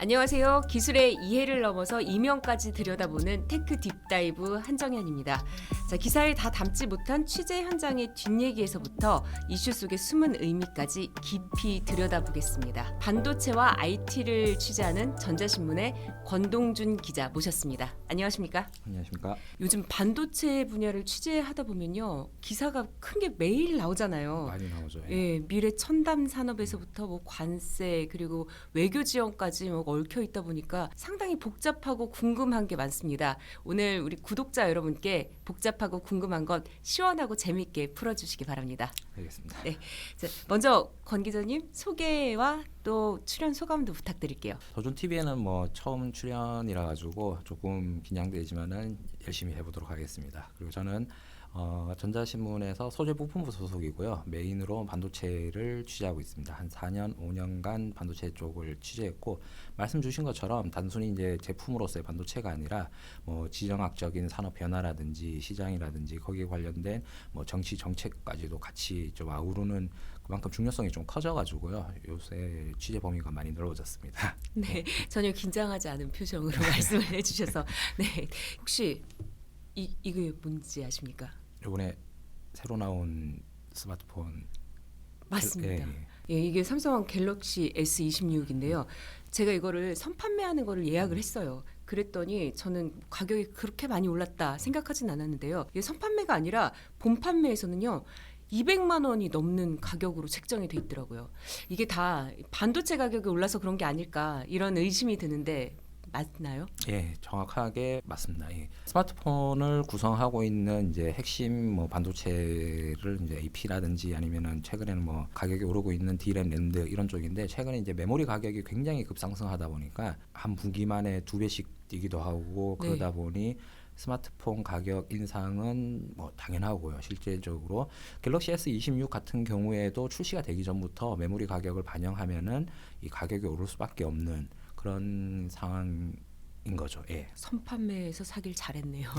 안녕하세요. 기술의 이해를 넘어서 이면까지 들여다보는 테크 딥다이브 한정현입니다. 자, 기사에 다 담지 못한 취재 현장의 뒷얘기에서부터 이슈 속의 숨은 의미까지 깊이 들여다보겠습니다. 반도체와 IT를 취재하는 전자신문의 권동준 기자 모셨습니다. 안녕하십니까? 안녕하십니까? 요즘 반도체 분야를 취재하다 보면요, 기사가 큰 게 매일 나오잖아요. 많이 나오죠. 예, 미래 첨단 산업에서부터 뭐 관세 그리고 외교 지원까지 뭐 얽혀 있다 보니까 상당히 복잡하고 궁금한 게 많습니다. 오늘 우리 구독자 여러분께 복잡하고 궁금한 것 시원하고 재미있게 풀어주시기 바랍니다. 알겠습니다. 네, 자, 먼저 권 기자님 소개와 또 출연 소감도 부탁드릴게요. 도준 TV에는 뭐 처음 출연이라 가지고 조금 긴장되지만은 열심히 해보도록 하겠습니다. 그리고 저는 전자신문에서 소재 부품부 소속이고요. 메인으로 반도체를 취재하고 있습니다. 한 4년, 5년간 반도체 쪽을 취재했고, 말씀 주신 것처럼 단순히 이제 제품으로서의 반도체가 아니라 뭐 지정학적인 산업 변화라든지 시장이라든지 거기에 관련된 뭐 정치 정책까지도 같이 좀 아우르는 그만큼 중요성이 좀 커져가지고요. 요새 취재 범위가 많이 넓어졌습니다. 네, 전혀 긴장하지 않은 표정으로 말씀을 해주셔서 네, 혹시 이게 뭔지 아십니까? 이번에 새로 나온 스마트폰 맞습니다. 예. 예, 이게 삼성 갤럭시 S26인데요. 제가 이거를 선판매하는 거를 예약을 했어요. 그랬더니 저는 가격이 그렇게 많이 올랐다 생각하진 않았는데요. 이게 선판매가 아니라 본판매에서는요. 200만 원이 넘는 가격으로 책정이 돼 있더라고요. 이게 다 반도체 가격이 올라서 그런 게 아닐까 이런 의심이 드는데 맞나요? 예, 정확하게 맞습니다. 예. 스마트폰을 구성하고 있는 이제 핵심 뭐 반도체를 이제 AP라든지 아니면은 최근에는 뭐 가격이 오르고 있는 D램, 랜드 이런 쪽인데, 최근에 이제 메모리 가격이 굉장히 급상승하다 보니까 한 분기만에 2배씩 뛰기도 하고 네. 그러다 보니 스마트폰 가격 인상은 뭐 당연하고요. 실제적으로 갤럭시 S26 같은 경우에도 출시가 되기 전부터 메모리 가격을 반영하면은 이 가격이 오를 수밖에 없는 그런 상황인 거죠. 예. 선판매에서 사길 잘했네요.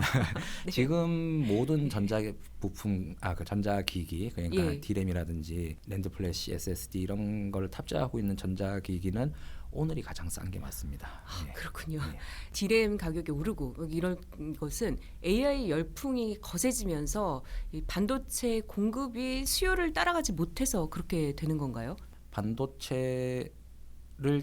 네. 지금 모든 전자 부품, 그 전자기기, 그러니까 예. D램이라든지 랜드 플래시, SSD 이런 걸 탑재하고 있는 전자기기는 오늘이 가장 싼 게 맞습니다. 예. 그렇군요. 예. D램 가격이 오르고 이런 것은 AI 열풍이 거세지면서 이 반도체 공급이 수요를 따라가지 못해서 그렇게 되는 건가요? 반도체를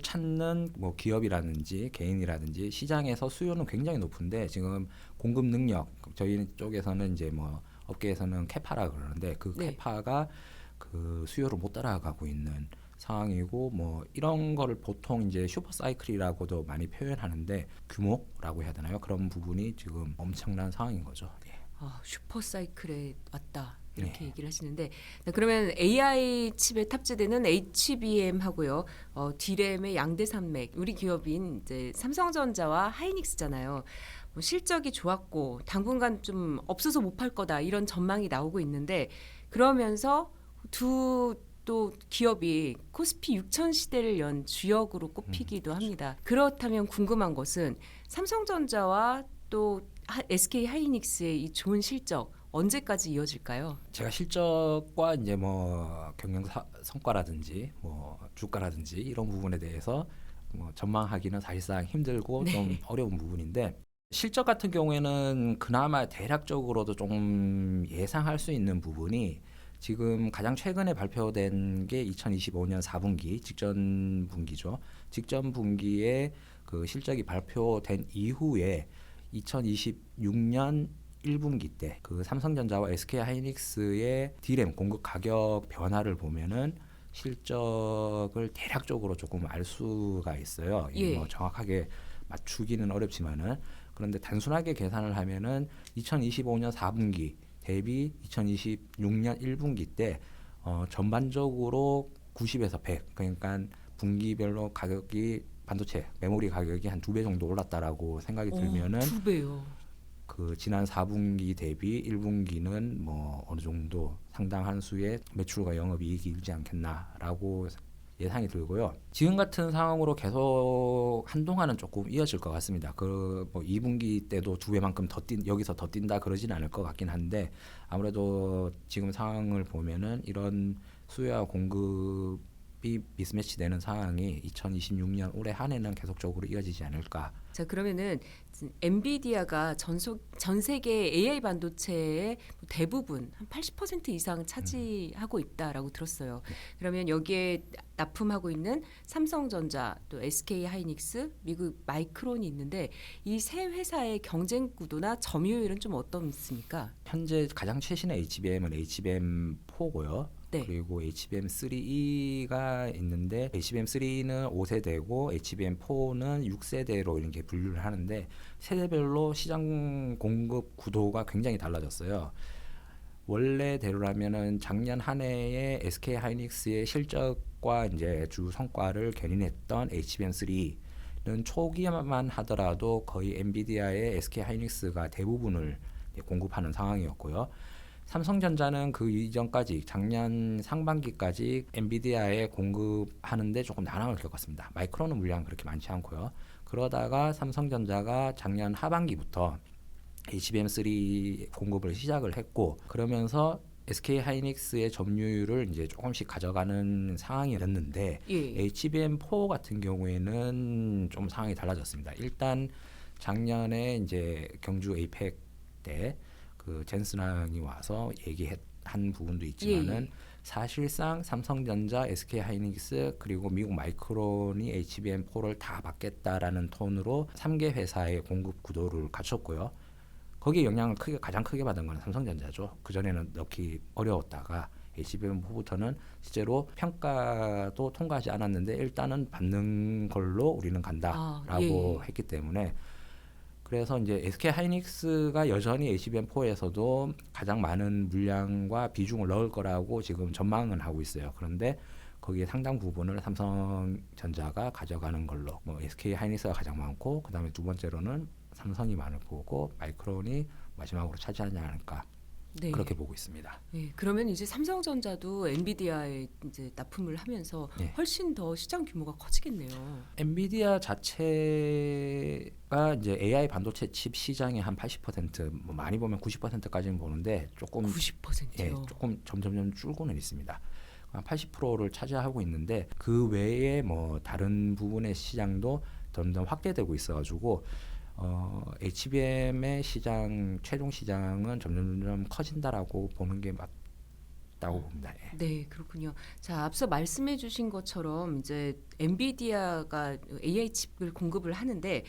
찾는 뭐 기업이라든지 개인이라든지 시장에서 수요는 굉장히 높은데, 지금 공급 능력, 저희 쪽에서는 이제 뭐 업계에서는 캐파라 그러는데 그 네. 캐파가 그 수요를 못 따라가고 있는 상황이고, 뭐 이런 거를 보통 이제 슈퍼 사이클이라고도 많이 표현하는데 규모라고 해야 되나요? 그런 부분이 지금 엄청난 상황인 거죠. 예. 슈퍼 사이클에 왔다. 이렇게 네. 얘기를 하시는데, 그러면 AI 칩에 탑재되는 HBM 하고요, D램의 양대 산맥, 우리 기업인 이제 삼성전자와 하이닉스잖아요. 뭐 실적이 좋았고 당분간 좀 없어서 못 팔 거다 이런 전망이 나오고 있는데, 그러면서 두 또 기업이 코스피 6000 시대를 연 주역으로 꼽히기도 합니다. 그렇다면 궁금한 것은 삼성전자와 또 SK 하이닉스의 이 좋은 실적 언제까지 이어질까요? 제가 실적과 이제 뭐 경영 성과라든지 뭐 주가라든지 이런 부분에 대해서 뭐 전망하기는 사실상 힘들고 네. 좀 어려운 부분인데, 실적 같은 경우에는 그나마 대략적으로도 좀 예상할 수 있는 부분이, 지금 가장 최근에 발표된 게 2025년 4분기 직전 분기죠. 직전 분기에 그 실적이 발표된 이후에 2026년 1분기 때 그 삼성전자와 SK 하이닉스의 D램 공급 가격 변화를 보면은 실적을 대략적으로 조금 알 수가 있어요. 예. 뭐 정확하게 맞추기는 어렵지만은, 그런데 단순하게 계산을 하면은 2025년 4분기 대비 2026년 1분기 때 전반적으로 90에서 100, 그러니까 분기별로 가격이 반도체 메모리 가격이 한 2배 정도 올랐다라고 생각이 들면은, 2배요. 그 지난 4분기 대비 1분기는 뭐 어느 정도 상당한 수의 매출과 영업이익이 일지 않겠나라고 예상이 들고요. 지금 같은 상황으로 계속 한동안은 조금 이어질 것 같습니다. 그 뭐 2분기 때도 2배만큼 여기서 더 뛴다 그러진 않을 것 같긴 한데, 아무래도 지금 상황을 보면은 이런 수요와 공급 값이 미스매치되는 상황이 2026년 올해 한 해는 계속적으로 이어지지 않을까. 자, 그러면은 엔비디아가 전 세계 AI 반도체의 대부분 한 80% 이상 차지하고 있다라고 들었어요. 그러면 여기에 납품하고 있는 삼성전자, 또 SK 하이닉스, 미국 마이크론이 있는데 이 세 회사의 경쟁 구도나 점유율은 좀 어떻습니까? 현재 가장 최신의 HBM은 HBM4고요. 네. 그리고 HBM3E가 있는데 HBM3는 5세대고 HBM4는 6세대로 이렇게 분류를 하는데 세대별로 시장 공급 구도가 굉장히 달라졌어요. 원래대로라면은 작년 한 해에 SK 하이닉스의 실적과 이제 주 성과를 견인했던 HBM3는 초기만 하더라도 거의 엔비디아의 SK 하이닉스가 대부분을 공급하는 상황이었고요. 삼성전자는 그 이전까지 작년 상반기까지 엔비디아에 공급하는데 조금 난항을 겪었습니다. 마이크론은 물량 그렇게 많지 않고요. 그러다가 삼성전자가 작년 하반기부터 HBM3 공급을 시작을 했고 그러면서 SK 하이닉스의 점유율을 이제 조금씩 가져가는 상황이었는데 예. HBM4 같은 경우에는 좀 상황이 달라졌습니다. 일단 작년에 이제 경주 에이펙 때 그 젠슨왕이 와서 얘기한 부분도 있지만은 예. 사실상 삼성전자, SK 하이닉스 그리고 미국 마이크론이 HBM4를 다 받겠다라는 톤으로 3개 회사의 공급 구도를 갖췄고요. 거기에 영향을 가장 크게 받은 건 삼성전자죠. 그 전에는 넣기 어려웠다가 HBM4부터는 실제로 평가도 통과하지 않았는데 일단은 받는 걸로 우리는 간다라고 했기 때문에 그래서 이제 SK 하이닉스가 여전히 HBM4에서도 가장 많은 물량과 비중을 넣을 거라고 지금 전망은 하고 있어요. 그런데 거기에 상당 부분을 삼성전자가 가져가는 걸로 뭐 SK 하이닉스가 가장 많고 그다음에 두 번째로는 삼성이 많을 거고 마이크론이 마지막으로 차지하지 않을까 네. 그렇게 보고 있습니다. 네, 그러면 이제 삼성전자도 엔비디아에 이제 납품을 하면서 네. 훨씬 더 시장 규모가 커지겠네요. 엔비디아 자체가 이제 AI 반도체 칩 시장의 한 80%뭐 많이 보면 90%까지는 보는데 조금 90%요. 조금 점점 줄고는 있습니다. 80%를 차지하고 있는데 그 외에 뭐 다른 부분의 시장도 점점 확대되고 있어가지고 HBM의 시장 최종 시장은 점점 커진다라고 보는 게 맞다고 봅니다. 예. 네, 그렇군요. 자, 앞서 말씀해주신 것처럼 이제 엔비디아가 AI 칩을 공급을 하는데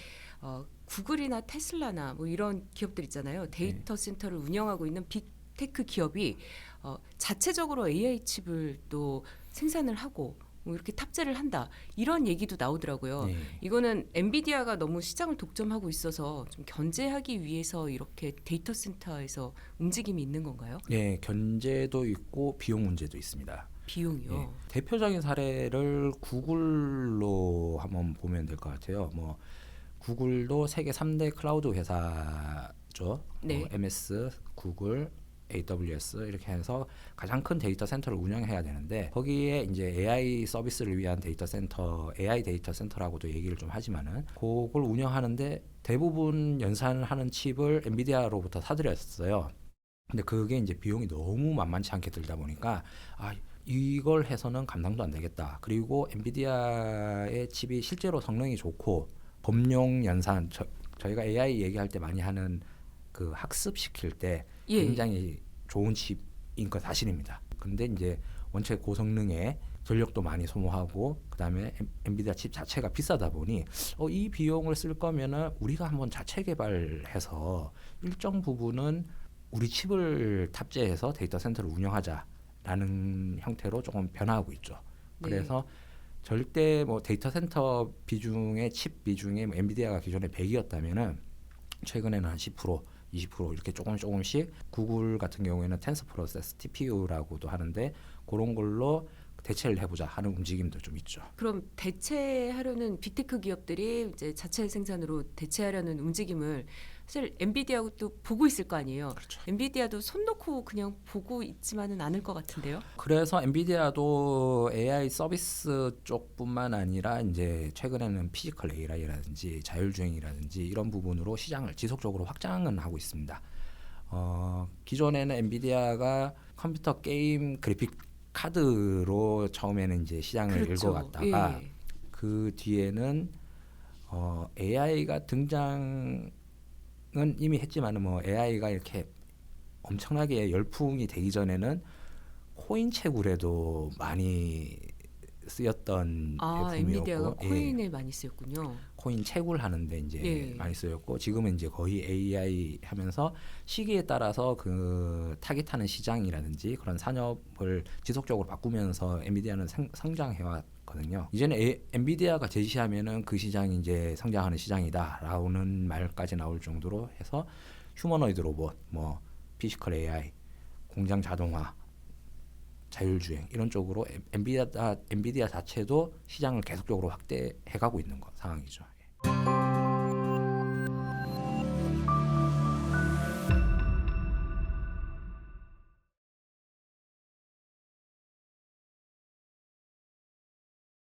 구글이나 테슬라나 뭐 이런 기업들 있잖아요. 데이터 센터를 운영하고 있는 빅테크 기업이 자체적으로 AI 칩을 또 생산을 하고 뭐 이렇게 탑재를 한다 이런 얘기도 나오더라고요. 네. 이거는 엔비디아가 너무 시장을 독점하고 있어서 좀 견제하기 위해서 이렇게 데이터 센터에서 움직임이 있는 건가요? 네, 견제도 있고 비용 문제도 있습니다. 비용이요. 예, 대표적인 사례를 구글로 한번 보면 될 것 같아요. 뭐 구글도 세계 3대 클라우드 회사죠. 네. MS, 구글, AWS 이렇게 해서 가장 큰 데이터 센터를 운영해야 되는데 거기에 이제 AI 서비스를 위한 데이터 센터, AI 데이터 센터라고도 얘기를 좀 하지만은 그걸 운영하는데 대부분 연산을 하는 칩을 엔비디아로부터 사들였어요. 근데 그게 이제 비용이 너무 만만치 않게 들다 보니까 이걸 해서는 감당도 안 되겠다. 그리고 엔비디아의 칩이 실제로 성능이 좋고 범용 연산 저희가 AI 얘기할 때 많이 하는 그 학습시킬 때 예. 굉장히 좋은 칩인 건 사실입니다. 근데 이제 원체 고성능에 전력도 많이 소모하고 그다음에 엔비디아 칩 자체가 비싸다 보니 이 비용을 쓸 거면은 우리가 한번 자체 개발해서 일정 부분은 우리 칩을 탑재해서 데이터 센터를 운영하자라는 형태로 조금 변화하고 있죠. 네. 그래서 절대 뭐 데이터 센터 비중의 칩 비중에 뭐 엔비디아가 기존에 100이었다면은 최근에는 한 10%, 20% 이렇게 조금씩 구글 같은 경우에는 텐서 프로세스 TPU라고도 하는데 그런 걸로 대체를 해보자 하는 움직임도 좀 있죠. 그럼 대체하려는 빅테크 기업들이 이제 자체 생산으로 대체하려는 움직임을 사실 엔비디아도 보고 있을 거 아니에요. 그렇죠. 엔비디아도 손 놓고 그냥 보고 있지만은 않을 것 같은데요. 그래서 엔비디아도 AI 서비스 쪽뿐만 아니라 이제 최근에는 피지컬 AI라든지 자율주행이라든지 이런 부분으로 시장을 지속적으로 확장은 하고 있습니다. 기존에는 엔비디아가 컴퓨터 게임 그래픽 카드로 처음에는 이제 시장을 그렇죠. 읽어갔다가 예. 그 뒤에는 AI가 등장은 이미 했지만은 뭐 AI가 이렇게 엄청나게 열풍이 되기 전에는 코인 채굴에도 많이 쓰였던 엔비디아가 제품이었고, 코인에 많이 쓰였군요. 코인 채굴하는데 이제 예. 많이 쓰였고 지금은 이제 거의 AI 하면서 시기에 따라서 그 타깃하는 시장이라든지 그런 산업을 지속적으로 바꾸면서 엔비디아는 성장해 왔거든요. 이제는 엔비디아가 제시하면은 그 시장이 이제 성장하는 시장이다라는 말까지 나올 정도로 해서 휴머노이드 로봇, 뭐 피지컬 AI, 공장 자동화, 자율주행 이런 쪽으로 엔비디아 자체도 시장을 계속적으로 확대해가고 있는 상황이죠.